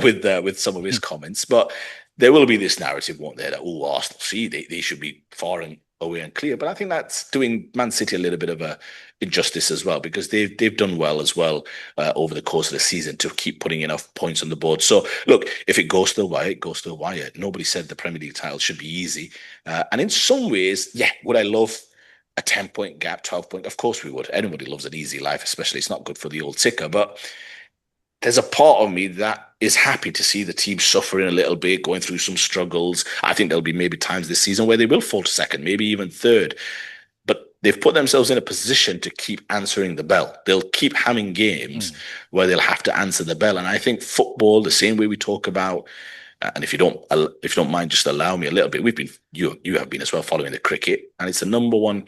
with some of his comments, but there will be this narrative, won't there, that, oh, Arsenal, see, they should be far and away and clear. But I think that's doing Man City a little bit of a injustice as well, because they've done well as well over the course of the season to keep putting enough points on the board. So look, if it goes to the wire, it goes to the wire. Nobody said the Premier League title should be easy. And in some ways, yeah, would I love a 10-point gap, 12-point? Of course we would. Anybody loves an easy life, especially it's not good for the old ticker. But there's a part of me that is happy to see the team suffering a little bit, going through some struggles. I think there'll be maybe times this season where they will fall to second, maybe even third. But they've put themselves in a position to keep answering the bell. They'll keep having games where they'll have to answer the bell. And I think football, the same way we talk about, and if you don't mind, just allow me a little bit. You have been as well following the cricket, and it's the number one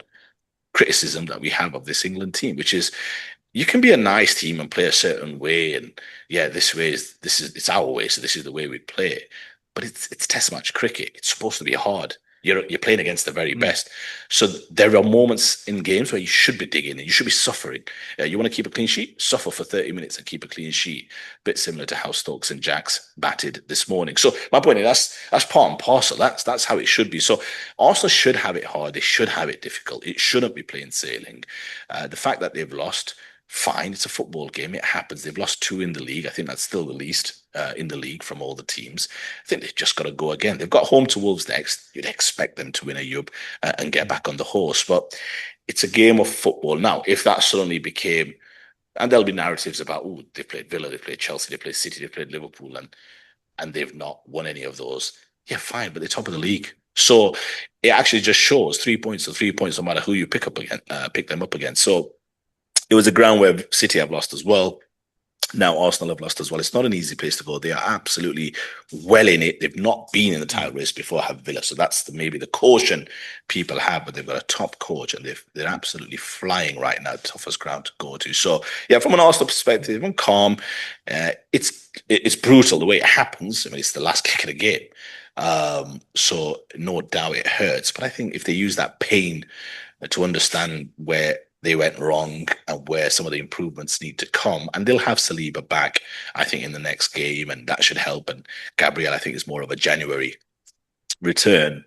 criticism that we have of this England team, which is you can be a nice team and play a certain way, and yeah, it's our way, so this is the way we play it. But it's test match cricket. It's supposed to be hard. You're playing against the very Mm. best. So there are moments in games where you should be digging and you should be suffering. You want to keep a clean sheet? Suffer for 30 minutes and keep a clean sheet. Bit similar to how Stokes and Jacks batted this morning. So my point is that's part and parcel. That's how it should be. So Arsenal should have it hard. They should have it difficult. It shouldn't be plain sailing. The fact that they've lost, fine. It's a football game. It happens. They've lost two in the league. I think that's still the least in the league from all the teams. I think they've just got to go again. They've got home to Wolves next. You'd expect them to win a Yub and get back on the horse. But it's a game of football. Now, if that suddenly became, and there'll be narratives about, oh, they've played Villa, they've played Chelsea, they've played City, they've played Liverpool, and they've not won any of those. Yeah, fine, but they're top of the league. So it actually just shows 3 points or 3 points, no matter who you pick them up against. So it was a ground where City have lost as well. Now Arsenal have lost as well. It's not an easy place to go. They are absolutely well in it. They've not been in the title race before, have Villa. So that's maybe the caution people have, but they've got a top coach and they're absolutely flying right now, toughest ground to go to. So yeah, from an Arsenal perspective, I'm calm. It's brutal the way it happens. I mean, it's the last kick of the game. So no doubt it hurts. But I think if they use that pain to understand where they went wrong and where some of the improvements need to come. And they'll have Saliba back, I think, in the next game, and that should help. And Gabriel, I think, is more of a January return.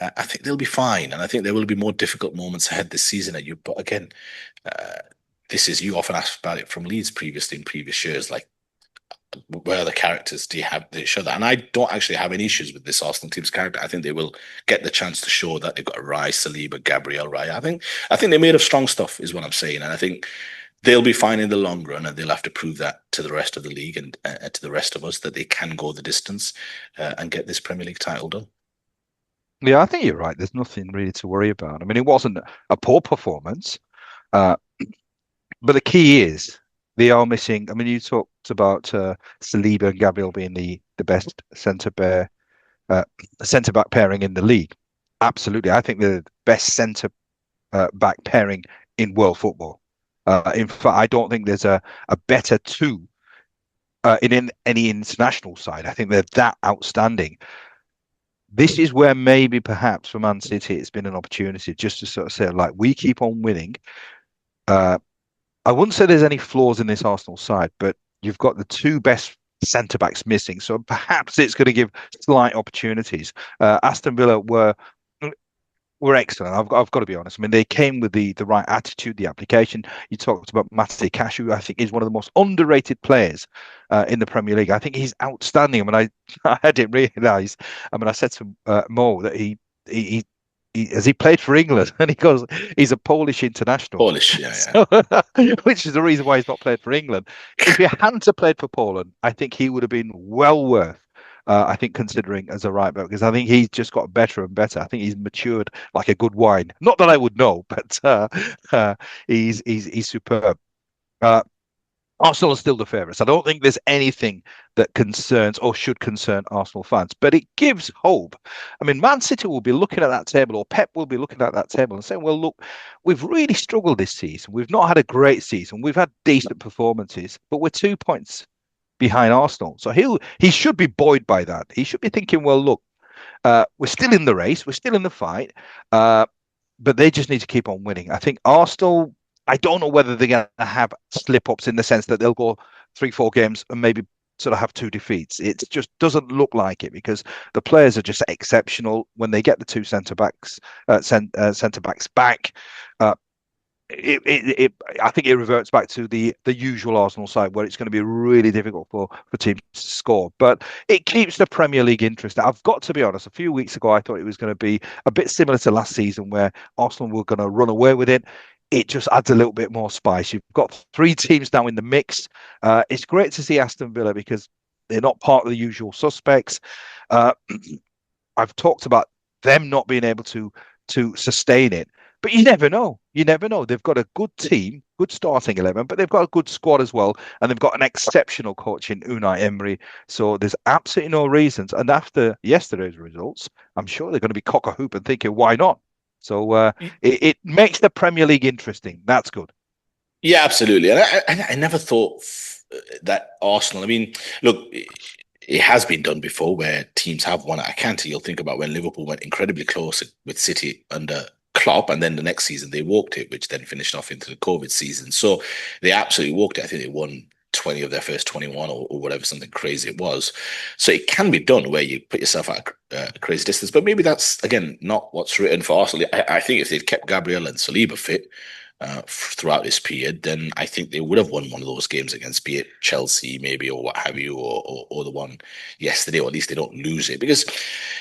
I think they'll be fine. And I think there will be more difficult moments ahead this season at you. But again, you often asked about it from Leeds previously in previous years, like, where the characters do you have that show that? And I don't actually have any issues with this Arsenal team's character. I think they will get the chance to show that they've got a Rice, Saliba, Gabriel, right? I think they're made of strong stuff, is what I'm saying. And I think they'll be fine in the long run, and they'll have to prove that to the rest of the league and to the rest of us that they can go the distance and get this Premier League title done. Yeah, I think you're right. There's nothing really to worry about. I mean, it wasn't a poor performance, uh, but the key is they are missing. I mean, you talked about Saliba and Gabriel being the best centre back pairing in the league. Absolutely, I think they're the best centre back pairing in world football. In fact, I don't think there's a better two in any international side. I think they're that outstanding. This is where maybe perhaps for Man City it's been an opportunity just to sort of say, like, we keep on winning. Uh, I wouldn't say there's any flaws in this Arsenal side, but you've got the two best centre backs missing, so perhaps it's going to give slight opportunities. Aston Villa were excellent. I've got to be honest. I mean, they came with the right attitude, the application. You talked about Matty Cash, who I think is one of the most underrated players in the Premier League. I think he's outstanding. I mean, I didn't realise. I mean, I said to Mo that he has he played for England, and he goes, he's a Polish international. Polish, yeah, yeah. So, which is the reason why he's not played for England. If he hadn't have played for Poland, I think he would have been well worth. I think considering as a right back, because I think he's just got better and better. I think he's matured like a good wine. Not that I would know, but he's superb. Uh, Arsenal are still the favourites. I don't think there's anything that concerns or should concern Arsenal fans, but it gives hope. I mean, Man City will be looking at that table, or Pep will be looking at that table and saying, well, look, we've really struggled this season. We've not had a great season. We've had decent performances, but we're 2 points behind Arsenal. So he should be buoyed by that. He should be thinking, well, look, we're still in the race, we're still in the fight. Uh, but they just need to keep on winning. I think Arsenal, I don't know whether they're going to have slip ups in the sense that they'll go 3, 4 games and maybe sort of have two defeats. It just doesn't look like it because the players are just exceptional when they get the two centre backs back. Uh, I think it reverts back to the usual Arsenal side where it's going to be really difficult for teams to score. But it keeps the Premier League interesting. I've got to be honest. A few weeks ago, I thought it was going to be a bit similar to last season where Arsenal were going to run away with it. It just adds a little bit more spice. You've got three teams now in the mix. It's great to see Aston Villa because they're not part of the usual suspects. Uh, I've talked about them not being able to sustain it. But you never know. You never know. They've got a good team, good starting 11, but they've got a good squad as well. And they've got an exceptional coach in Unai Emery. So there's absolutely no reasons. And after yesterday's results, I'm sure they're going to be cock a hoop and thinking, why not? So it makes the Premier League interesting. That's good. Yeah, absolutely. And I never thought that Arsenal, I mean, look, it has been done before where teams have won at a canter. You'll think about when Liverpool went incredibly close with City under Klopp, and then the next season they walked it, which then finished off into the COVID season. So they absolutely walked it. I think they won 20 of their first 21 or whatever, something crazy it was. So it can be done where you put yourself at a crazy distance. But maybe that's, again, not what's written for Arsenal. I think if they'd kept Gabriel and Saliba fit, throughout this period, then I think they would have won one of those games against, be it Chelsea, maybe, or what have you, or the one yesterday, or at least they don't lose it. Because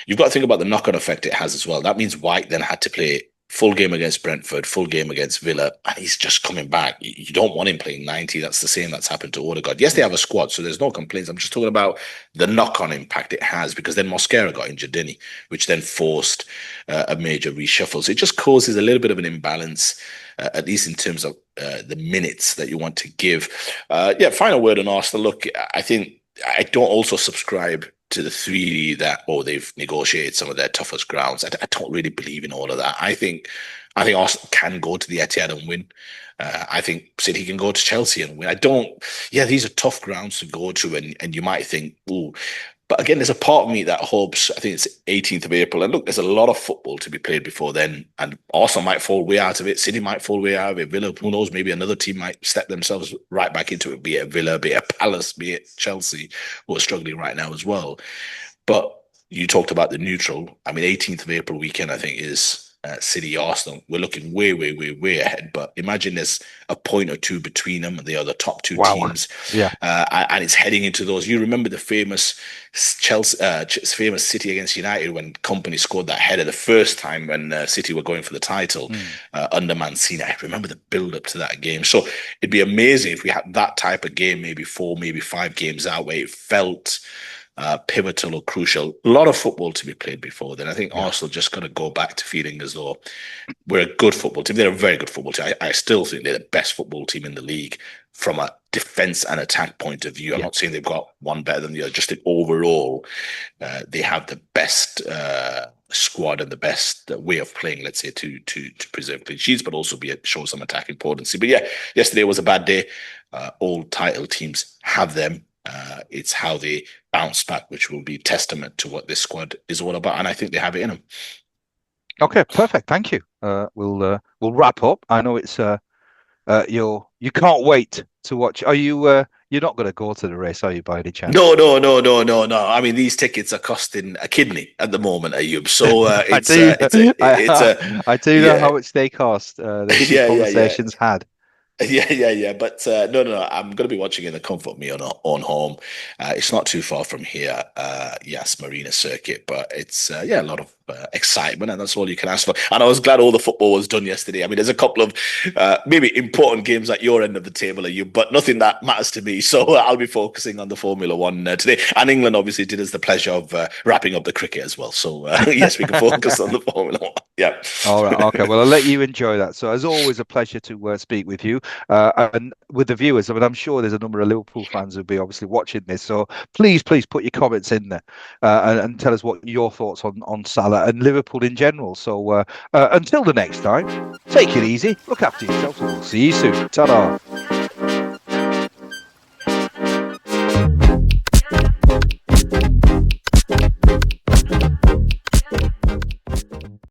you've got to think about the knock-on effect it has as well. That means White then had to play full game against Brentford, full game against Villa, and he's just coming back. You don't want him playing 90. That's the same that's happened to Odegaard. Yes, they have a squad, so there's no complaints. I'm just talking about the knock-on impact it has, because then Mosquera got injured, didn't he? Which then forced a major reshuffle. So it just causes a little bit of an imbalance, at least in terms of the minutes that you want to give. Yeah, final word on Arsenal. Look, I think I don't also subscribe to the theory that, oh, they've negotiated some of their toughest grounds. I don't really believe in all of that. I think Arsenal can go to the Etihad and win. I think City can go to Chelsea and win. Yeah, these are tough grounds to go to, and you might think, oh, but again, there's a part of me that hopes, I think it's 18th of April. And look, there's a lot of football to be played before then. And Arsenal might fall way out of it. City might fall way out of it. Villa, who knows, maybe another team might step themselves right back into it, be it Villa, be it Palace, be it Chelsea, who are struggling right now as well. But you talked about the neutral. I mean, 18th of April weekend, I think, is City Arsenal. We're looking way, way, way, way ahead. But imagine there's a point or two between them. They are the top two Wow. teams, Yeah. and it's heading into those. You remember the famous famous City against United when Company scored that header the first time when City were going for the title Mm. under Mancini. I remember the build up to that game. So it'd be amazing if we had that type of game, maybe 4, maybe 5 games out where it felt pivotal or crucial. A lot of football to be played before then. I think Yeah. Arsenal just got to go back to feeling as though we're a good football team. They're a very good football team. I still think they're the best football team in the league from a defense and attack point of view. I'm Yeah. not saying they've got one better than the other. Just overall, they have the best squad and the best way of playing, let's say, to preserve clean sheets, but also show some attacking potency. But yeah, yesterday was a bad day. All title teams have them. It's how they bounce back, which will be testament to what this squad is all about. And I think they have it in them. Okay, perfect. Thank you. We'll wrap up. I know it's you can't wait to watch. Are you you're not going to go to the race, are you, by any chance? No, no, no, no, no, no. I mean, these tickets are costing a kidney at the moment, Ayub. So I it's do. it's a I do know yeah, how much they cost. There's a few yeah, yeah, yeah. conversations had. Yeah, yeah, yeah. But no, no, no. I'm going to be watching in the comfort of me on home. It's not too far from here. Yes, Marina Circuit, but it's yeah, a lot of excitement, and that's all you can ask for. And I was glad all the football was done yesterday. I mean, there's a couple of maybe important games at your end of the table, are you? But nothing that matters to me. So I'll be focusing on the Formula One today. And England obviously did us the pleasure of wrapping up the cricket as well. So yes, we can focus on the Formula One. Yeah. All right. Okay. Well, I'll let you enjoy that. So, as always, a pleasure to speak with you and with the viewers. I mean, I'm sure there's a number of Liverpool fans who'll be obviously watching this. So, please put your comments in there and tell us what your thoughts on Salah and Liverpool in general. So, until the next time, take it easy, look after yourselves, and we'll see you soon. Ta-da.